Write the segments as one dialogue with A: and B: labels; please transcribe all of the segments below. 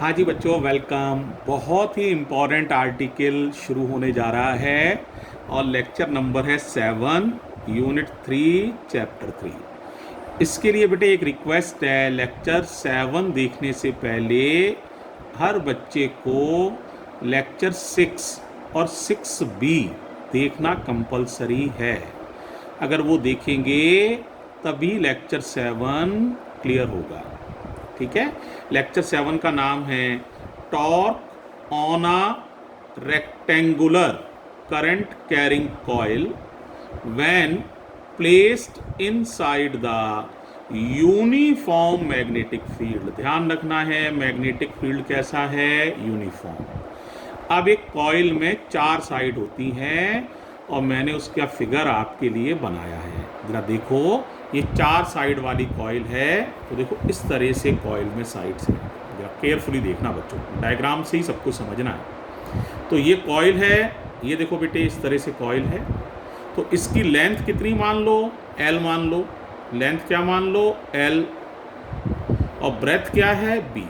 A: हाँ जी बच्चों, वेलकम। बहुत ही इम्पोर्टेंट आर्टिकल शुरू होने जा रहा है और लेक्चर नंबर है 7, यूनिट 3, चैप्टर 3। इसके लिए बेटे एक रिक्वेस्ट है, लेक्चर 7 देखने से पहले हर बच्चे को लेक्चर 6 और 6B देखना कंपलसरी है। अगर वो देखेंगे तभी लेक्चर 7 क्लियर होगा। ठीक है। लेक्चर 7 का नाम है torque on a rectangular current carrying coil when placed inside the uniform magnetic field. ध्यान रखना है, मैग्नेटिक फील्ड कैसा है? यूनिफॉर्म। अब एक कॉइल में 4 साइड होती हैं और मैंने उसका फिगर आपके लिए बनाया है। जरा देखो, ये 4 साइड वाली कॉइल है। तो देखो इस तरह से कॉइल में साइड्स हैं। जरा केयरफुली देखना बच्चों, डायग्राम से ही सब कुछ समझना है। तो ये कॉइल है, ये देखो बेटे इस तरह से कॉइल है। तो इसकी लेंथ कितनी मान लो? L मान लो। लेंथ क्या मान लो? L। और ब्रेथ क्या है? B।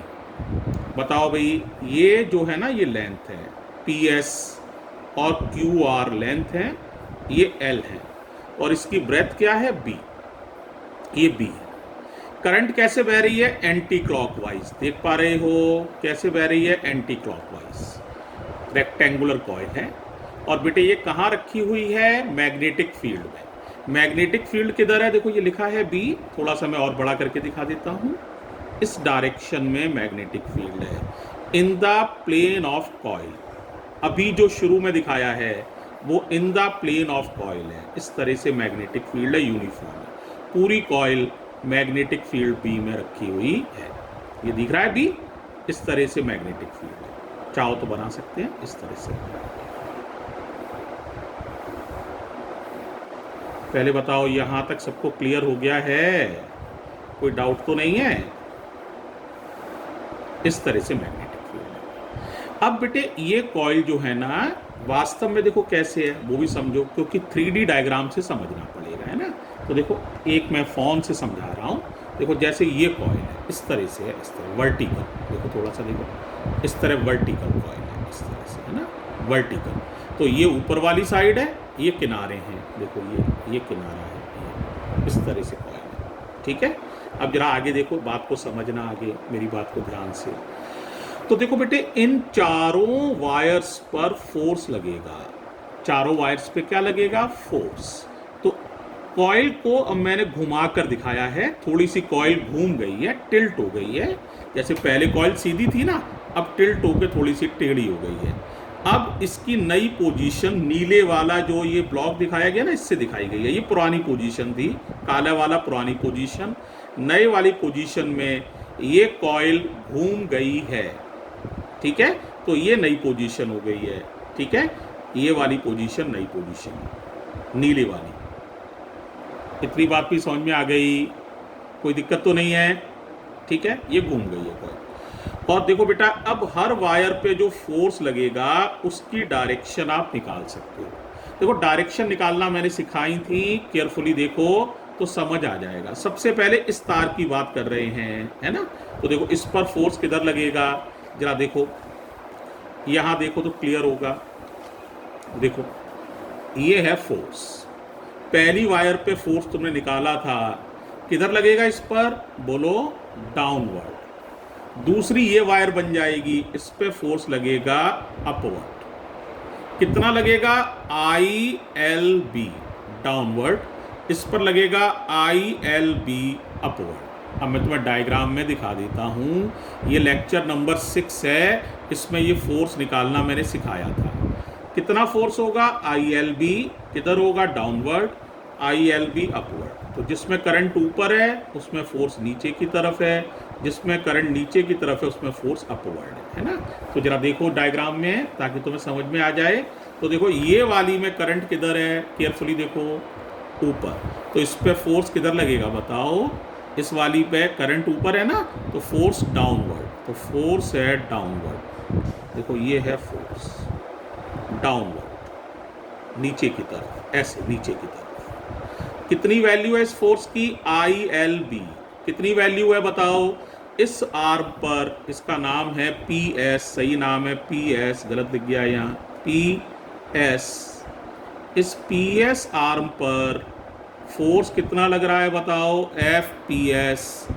A: बताओ भाई, ये जो है ना, ये लेंथ है PS और QR लेंथ है, ये L है। और इसकी ब्रेथ क्या है? B। ये B है। करंट कैसे बह रही है? Anti clockwise. देख पा रहे हो कैसे बह रही है? Anti clockwise. रेक्टेंगुलर कॉइल है। और बेटे ये कहाँ रखी हुई है? मैग्नेटिक फील्ड में। मैग्नेटिक फील्ड किधर है? देखो ये लिखा है B। थोड़ा सा मैं और बड़ा करके दिखा देता हूँ। इस डायरेक्शन में मैग्नेटिक फील्ड है in the plane of coil. अभी जो शुरू में दिखाया है वो in the plane of coil है। इस तरह से मैग्नेटिक फील्ड है, यूनिफॉर्म है। पूरी कॉइल मैग्नेटिक फील्ड B में रखी हुई है। ये दिख रहा है B। इस तरह से मैग्नेटिक फील्ड है। चाहो तो बना सकते हैं इस तरह से। पहले बताओ, यहां तक सबको क्लियर हो गया है? कोई डाउट तो नहीं है? इस तरह से मैग्नेटिक फील्ड है। अब बेटे ये कॉइल जो है ना, वास्तव में देखो कैसे है वो भी समझो, क्योंकि 3D डायग्राम से समझना पड़ेगा, है ना। तो देखो एक मैं फोन से समझा रहा हूँ। देखो जैसे ये कॉइल है इस तरह से है, इस तरह वर्टिकल। देखो थोड़ा सा देखो, इस तरह वर्टिकल कॉइल है, इस तरह से, है ना, वर्टिकल। तो ये ऊपर वाली साइड है, ये किनारे हैं। देखो ये किनारा है, इस तरह से कॉइल है। ठीक है। अब जरा आगे देखो, बात को समझना, आगे मेरी बात को ध्यान से। तो देखो बेटे, इन चारों वायर्स पर फोर्स लगेगा। चारों वायर्स पे क्या लगेगा? फोर्स। तो कॉइल को अब मैंने घुमा कर दिखाया है। थोड़ी सी कॉइल घूम गई है, टिल्ट हो गई है। जैसे पहले कॉइल सीधी थी ना, अब टिल्ट होकर थोड़ी सी टेढ़ी हो गई है। अब इसकी नई पोजीशन, नीले वाला जो ये ब्लॉक दिखाया गया ना, इससे दिखाई गई है। ये पुरानी पोजीशन थी, काला वाला पुरानी पोजीशन। नए वाली पोजीशन में ये कॉइल घूम गई है। ठीक है। तो ये नई पोजीशन हो गई है। ठीक है। ये वाली पोजीशन नई पोजीशन, नीली वाली। इतनी बात भी समझ में आ गई? कोई दिक्कत तो नहीं है? ठीक है। ये घूम गई है कॉइल। और देखो बेटा, अब हर वायर पे जो फोर्स लगेगा उसकी डायरेक्शन आप निकाल सकते हो। देखो डायरेक्शन निकालना मैंने सिखाई थी, केयरफुली देखो तो समझ आ जाएगा। सबसे पहले इस तार की बात कर रहे हैं, है ना। तो देखो इस पर फोर्स किधर लगेगा? जरा देखो, यहां देखो तो क्लियर होगा। देखो ये है फोर्स। पहली वायर पे फोर्स तुमने निकाला था, किधर लगेगा इस पर? बोलो, डाउनवर्ड। दूसरी ये वायर बन जाएगी, इस पे फोर्स लगेगा अपवर्ड। कितना लगेगा? ILB downward. इस पर लगेगा ILB अपवर्ड। अब मैं तुम्हें डायग्राम में दिखा देता हूं। ये लेक्चर नंबर 6 है, इसमें ये फोर्स निकालना मैंने सिखाया था। कितना फोर्स होगा? ILB किधर होगा? डाउनवर्ड। ILB upward. तो जिसमें करंट ऊपर है उसमें फोर्स नीचे की तरफ है, जिसमें करंट नीचे की तरफ है उसमें फोर्स अपवर्ड है ना। तो जरा देखो डायग्राम में, ताकि तुम्हें समझ में आ जाए। तो देखो ये वाली में करंट किधर है? केयरफुली देखो, ऊपर। तो इस पे फोर्स किधर लगेगा बताओ? इस वाली पे करंट ऊपर है ना, तो फोर्स डाउनवर्ड। तो फोर्स है डाउनवर्ड। देखो ये है फोर्स डाउनवर्ड, नीचे की तरफ, ऐसे नीचे की तरफ। कितनी वैल्यू है इस फोर्स की? ILB। कितनी वैल्यू है बताओ? इस आर्म पर, इसका नाम है पी एस, सही नाम है पी एस, गलत लिख गया यहाँ, पी एस। इस पी एस आर्म पर फोर्स कितना लग रहा है बताओ, एफ पी एस।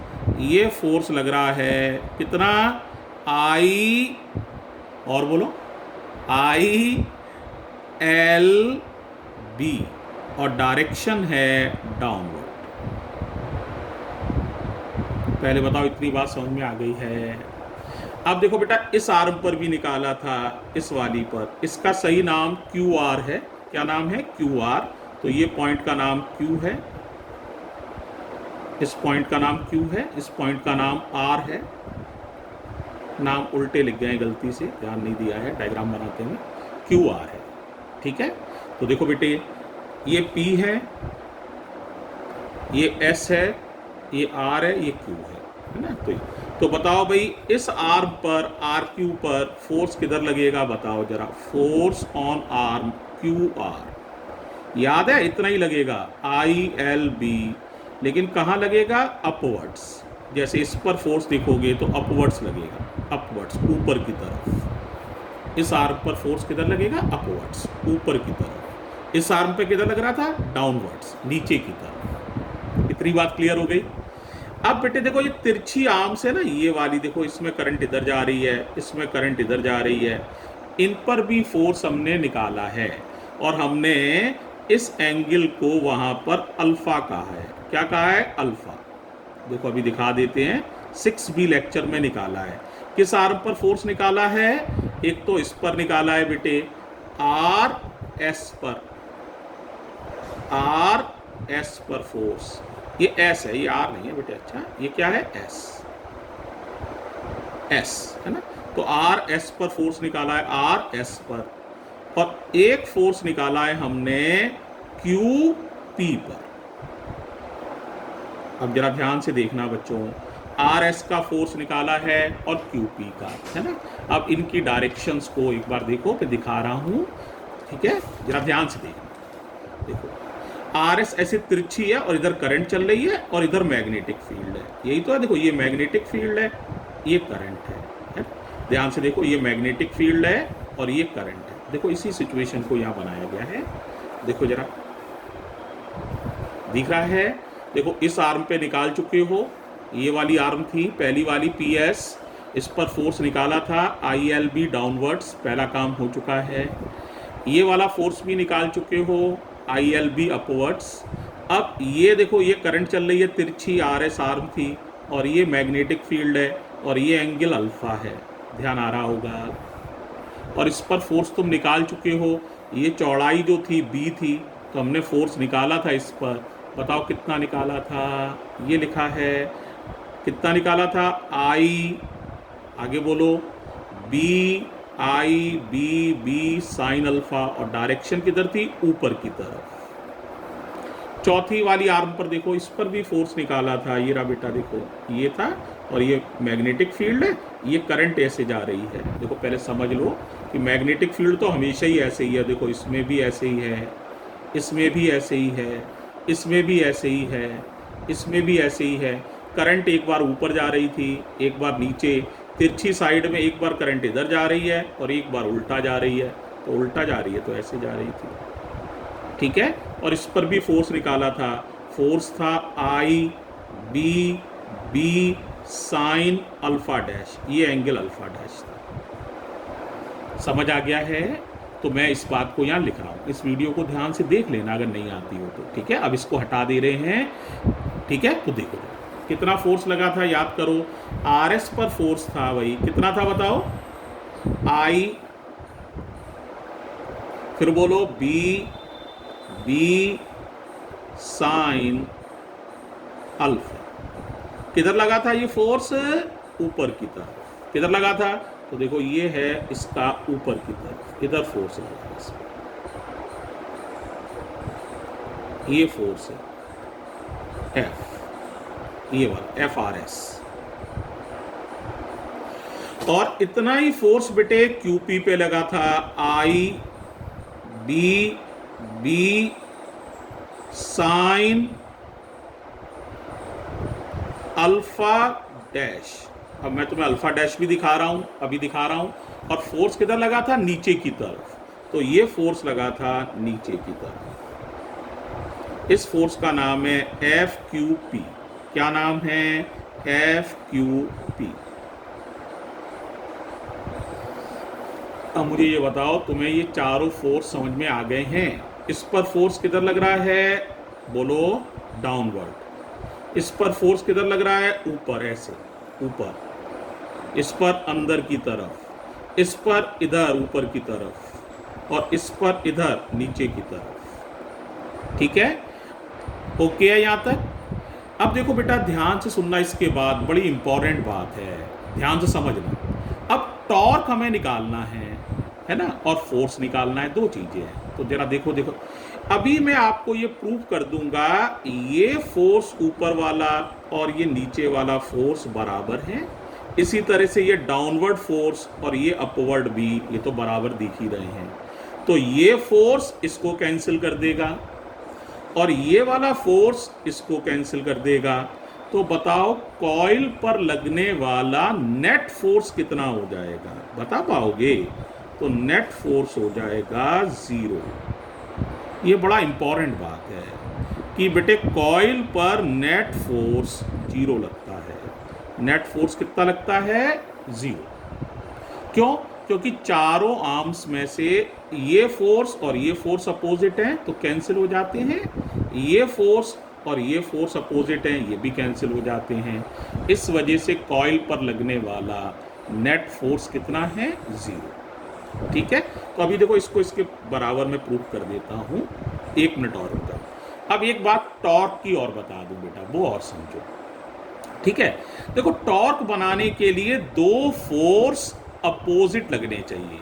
A: ये फोर्स लग रहा है कितना, आई, और बोलो, आई एल बी, और डायरेक्शन है डाउनवर्ड। पहले बताओ इतनी बात समझ में आ गई है। अब देखो बेटा, इस आर्म पर भी निकाला था, इस वाली पर, इसका सही नाम क्यू आर है। क्या नाम है, क्यू आर। तो ये पॉइंट का नाम क्यू है, इस पॉइंट का नाम क्यू है, इस पॉइंट का नाम आर है। नाम उल्टे लिख गए गलती से, ध्यान नहीं दिया है डायग्राम बनाते में, क्यू आर है। ठीक है, तो देखो बेटे, ये पी है, ये एस है, ये आर है, ये क्यू है ना। तो बताओ भाई, इस आर्म पर, आर क्यू पर फोर्स किधर लगेगा बताओ जरा, force on arm Q R, याद है इतना ही लगेगा, आई एल बी। लेकिन कहाँ लगेगा, अपवर्ड्स। जैसे इस पर फोर्स देखोगे तो अपवर्ड्स लगेगा, अपवर्ड्स, ऊपर की तरफ। इस आर्म पर फोर्स किधर लगेगा, अपवर्ड्स, ऊपर की तरफ। इस आर्म पे किधर लग रहा था, डाउनवर्ड्स, नीचे की तरफ। इतनी बात क्लियर हो गई। अब बेटे देखो, ये तिरछी आर्म से ना, ये वाली देखो, इसमें करंट इधर जा रही है, इसमें करंट इधर जा रही है, इन पर भी फोर्स हमने निकाला है, और हमने इस एंगल को वहां पर अल्फा कहा है। क्या कहा है, अल्फा। देखो अभी दिखा देते हैं, 6B लेक्चर में निकाला है। किस आर्म पर फोर्स निकाला है, एक तो इस पर निकाला है बेटे, आर एस पर, आर एस पर फोर्स। ये एस है, ये आर नहीं है बेटे। अच्छा, ये क्या है, एस, एस है ना। तो आर एस पर फोर्स निकाला है, आर एस पर, और एक फोर्स निकाला है हमने क्यू पी पर। अब जरा ध्यान से देखना बच्चों, आर एस का फोर्स निकाला है और क्यू पी का, है ना। अब इनकी डायरेक्शंस को एक बार देखो, मैं दिखा रहा हूं, ठीक है, जरा ध्यान से देखो। देखो आर एस ऐसे तिरछी है, और इधर करंट चल रही है, और इधर मैग्नेटिक फील्ड है, यही तो है। देखो ये मैग्नेटिक फील्ड है, ये करंट है। ध्यान से देखो, ये मैग्नेटिक फील्ड है और ये करंट है। देखो इसी सिचुएशन को यहाँ बनाया गया है, देखो जरा, दिख रहा है। देखो इस आर्म पे निकाल चुके हो, ये वाली आर्म थी पहली वाली पी एस, इस पर फोर्स निकाला था आई एल बी डाउनवर्ड्स, पहला काम हो चुका है। ये वाला फोर्स भी निकाल चुके हो, आई एल बी अपवर्ड्स। अब ये देखो, ये करंट चल रही है तिरछी, आर एस आर्म थी, और ये मैग्नेटिक फील्ड है, और ये एंगल अल्फा है, ध्यान आ रहा होगा। और इस पर फोर्स तुम निकाल चुके हो, ये चौड़ाई जो थी बी थी, तो हमने फोर्स निकाला था इस पर। बताओ कितना निकाला था, ये लिखा है, कितना निकाला था, आई, आगे बोलो, B I B B sine alpha, और डायरेक्शन किधर थी, ऊपर की तरफ। चौथी वाली आर्म पर देखो, इस पर भी फोर्स निकाला था, ये रहा बेटा, देखो ये था, और ये मैग्नेटिक फील्ड है, ये करंट ऐसे जा रही है। देखो पहले समझ लो कि मैग्नेटिक फील्ड तो हमेशा ही ऐसे ही है। देखो इसमें भी ऐसे ही है, इसमें भी ऐसे ही है, इसमें भी ऐसे ही है, इसमें भी ऐसे ही है। करंट एक बार ऊपर जा रही थी, एक बार नीचे, तिरछी साइड में एक बार करंट इधर जा रही है, और एक बार उल्टा जा रही है। तो उल्टा जा रही है तो ऐसे जा रही थी, ठीक है। और इस पर भी फोर्स निकाला था, फोर्स था I B B sine alpha dash, ये एंगल अल्फा डैश था। समझ आ गया है। तो मैं इस बात को यहाँ लिख रहा हूँ, इस वीडियो को ध्यान से देख लेना अगर नहीं आती हो तो, ठीक है। अब इसको हटा दे रहे हैं, ठीक है। तो देखो कितना फोर्स लगा था, याद करो, आर एस पर फोर्स था भाई, कितना था बताओ, आई, फिर बोलो बी बी साइन अल्फा। किधर लगा था ये फोर्स, ऊपर की तरफ। किधर लगा था, तो देखो ये है इसका ऊपर की तरफ, इधर फोर्स लगा इसमें, ये फोर्स है एफ, ये वाला एफ आर एस। और इतना ही फोर्स बेटे क्यूपी पे लगा था, I B B sine alpha dash, अब मैं तुम्हें अल्फा डैश भी दिखा रहा हूँ, अभी दिखा रहा हूँ। और फोर्स किधर लगा था? नीचे की तरफ। तो ये फोर्स लगा था नीचे की तरफ। इस फोर्स का नाम है एफ क्यू पी। क्या नाम है? F Q P. अब मुझे ये बताओ, तुम्हें ये चारों फोर्स समझ में आ गए हैं? इस पर फोर्स किधर लग रहा है? बोलो, डाउनवर्ड। इस पर फोर्स किधर लग रहा है? ऊपर, ऐसे ऊपर। इस पर अंदर की तरफ, इस पर इधर ऊपर की तरफ, और इस पर इधर नीचे की तरफ। ठीक है? ओके है यहां तक? अब देखो बेटा, ध्यान से सुनना, इसके बाद बड़ी इंपॉर्टेंट बात है, ध्यान से समझना। अब टॉर्क हमें निकालना है ना, और फोर्स निकालना है, दो चीजें हैं। तो जरा देखो देखो, अभी मैं आपको ये प्रूव कर दूंगा, ये फोर्स ऊपर वाला और ये नीचे वाला फोर्स बराबर है। इसी तरह से ये डाउनवर्ड फोर्स और ये अपवर्ड भी, ये तो बराबर दिख ही रहे हैं। तो ये फोर्स इसको कैंसिल कर देगा और ये वाला फोर्स इसको कैंसिल कर देगा। तो बताओ, कॉइल पर लगने वाला नेट फोर्स कितना हो जाएगा? बता पाओगे? तो नेट फोर्स हो जाएगा 0। ये बड़ा इंपॉर्टेंट बात है कि बेटे, कॉइल पर नेट फोर्स 0 लगता है। नेट फोर्स कितना लगता है? 0। क्यों? क्योंकि चारों आर्म्स में से ये फोर्स और ये फोर्स अपोजिट हैं, तो कैंसिल हो जाते हैं। ये फोर्स और ये फोर्स अपोजिट हैं, ये भी कैंसिल हो जाते हैं। इस वजह से कॉइल पर लगने वाला नेट फोर्स कितना है? 0। ठीक है? तो अभी देखो, इसको इसके बराबर में प्रूफ कर देता हूं। 1 मिनट और रुका। अब एक बात टॉर्क की और बता दूं बेटा, वो और समझो। ठीक है? देखो, टॉर्क बनाने के लिए दो फोर्स अपोजिट लगने चाहिए।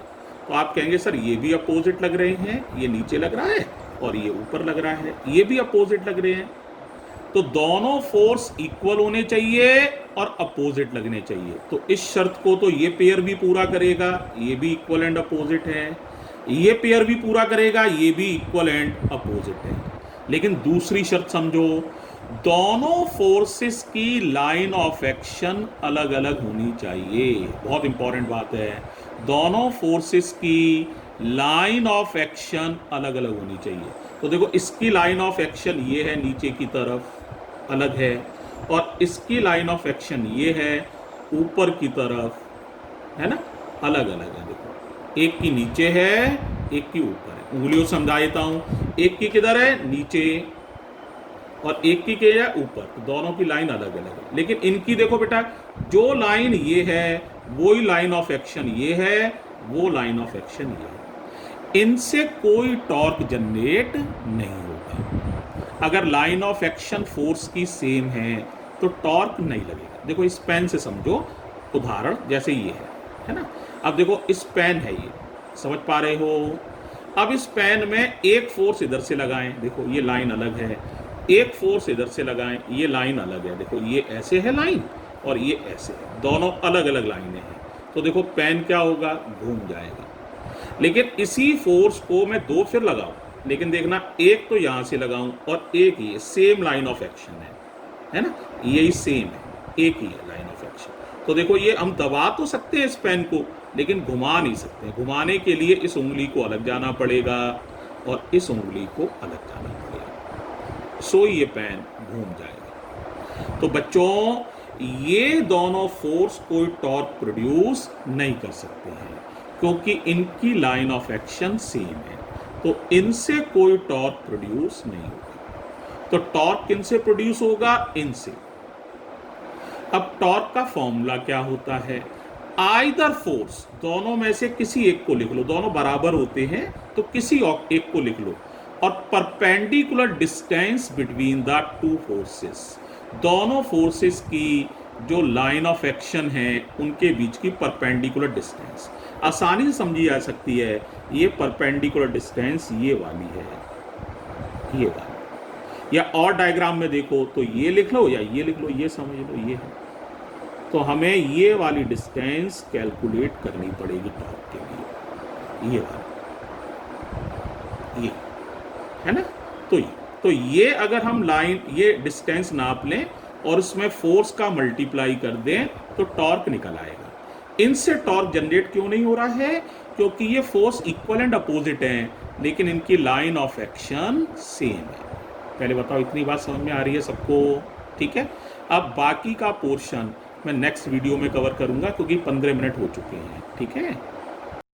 A: तो आप कहेंगे सर, ये भी अपोजिट लग रहे हैं, ये नीचे लग रहा है और ये ऊपर लग रहा है, ये भी अपोजिट लग रहे हैं। तो दोनों फोर्स इक्वल होने चाहिए और अपोजिट लगने चाहिए। तो इस शर्त को तो ये पेयर भी पूरा करेगा, ये भी इक्वल एंड अपोजिट है। ये पेयर भी पूरा करेगा, ये भी इक्वल एंड अपोजिट है। लेकिन दूसरी शर्त समझो, दोनों फोर्सेस की लाइन ऑफ एक्शन अलग अलग होनी चाहिए। बहुत इंपॉर्टेंट बात है, दोनों फोर्सेस की लाइन ऑफ एक्शन अलग अलग होनी चाहिए। तो देखो, इसकी लाइन ऑफ एक्शन ये है, नीचे की तरफ अलग है, और इसकी लाइन ऑफ एक्शन ये है, ऊपर की तरफ, है ना, अलग अलग है। देखो, एक की नीचे है, एक की ऊपर है। उंगलियों समझा देता हूं, एक की किधर है? नीचे, और एक की क्या है? ऊपर। तो दोनों की लाइन अलग अलग है। लेकिन इनकी देखो बेटा, जो लाइन ये है वही लाइन ऑफ एक्शन ये है, वो लाइन ऑफ एक्शन ये है। इनसे कोई टॉर्क जनरेट नहीं होगा। अगर लाइन ऑफ एक्शन फोर्स की सेम है तो टॉर्क नहीं लगेगा। देखो, इस पेन से समझो, उदाहरण जैसे ये है ना। अब देखो, इस पेन है, ये समझ पा रहे हो? अब इस पेन में एक फोर्स इधर से लगाएं, देखो ये लाइन अलग है। एक फोर्स इधर से लगाएं, ये लाइन अलग है। देखो, ये ऐसे है लाइन और ये ऐसे है, दोनों अलग अलग लाइनें हैं। तो देखो, पेन क्या होगा? घूम जाएगा। लेकिन इसी फोर्स को मैं दो फिर लगाऊं, लेकिन देखना, एक तो यहां से लगाऊं और एक ये सेम लाइन ऑफ एक्शन है ना, यही सेम है, एक ही है लाइन ऑफ एक्शन। तो देखो, ये हम दबा तो सकते हैं इस पेन को, लेकिन घुमा नहीं सकते। घुमाने के लिए इस उंगली को अलग जाना पड़ेगा और इस उंगली को अलग जाना पड़ेगा, सो ये पेन घूम जाएगा। तो बच्चों, ये दोनों फोर्स कोई टॉर्क प्रोड्यूस नहीं कर सकते हैं, क्योंकि इनकी लाइन ऑफ एक्शन सेम है। तो इनसे कोई टॉर्क प्रोड्यूस नहीं होगा। तो टॉर्क किनसे प्रोड्यूस होगा? इनसे। अब टॉर्क का फॉर्मूला क्या होता है? आइदर फोर्स, दोनों में से किसी एक को लिख लो, दोनों बराबर होते हैं तो किसी एक को लिख लो, और perpendicular distance between the two forces, दोनों फोर्सेस की जो लाइन ऑफ एक्शन है उनके बीच की परपेंडिकुलर डिस्टेंस आसानी से समझी जा सकती है। ये परपेंडिकुलर डिस्टेंस ये वाली है, ये वाली। या और डायग्राम में देखो तो ये लिख लो या ये लिख लो, ये समझ लो ये है। तो हमें ये वाली डिस्टेंस कैलकुलेट करनी पड़ेगी टॉर्क के लिए, ये वाली, ये है ना। तो ये अगर हम लाइन, ये डिस्टेंस नाप लें और उसमें फोर्स का मल्टीप्लाई कर दें तो टॉर्क निकल आएगा। इनसे टॉर्क जनरेट क्यों नहीं हो रहा है? क्योंकि ये फोर्स इक्वल एंड अपोजिट हैं, लेकिन इनकी लाइन ऑफ एक्शन सेम है। पहले बताओ इतनी बात समझ में आ रही है सबको? ठीक है। अब बाकी का पोर्शन मैं नेक्स्ट वीडियो में कवर करूंगा, क्योंकि 15 मिनट हो चुके हैं। ठीक है।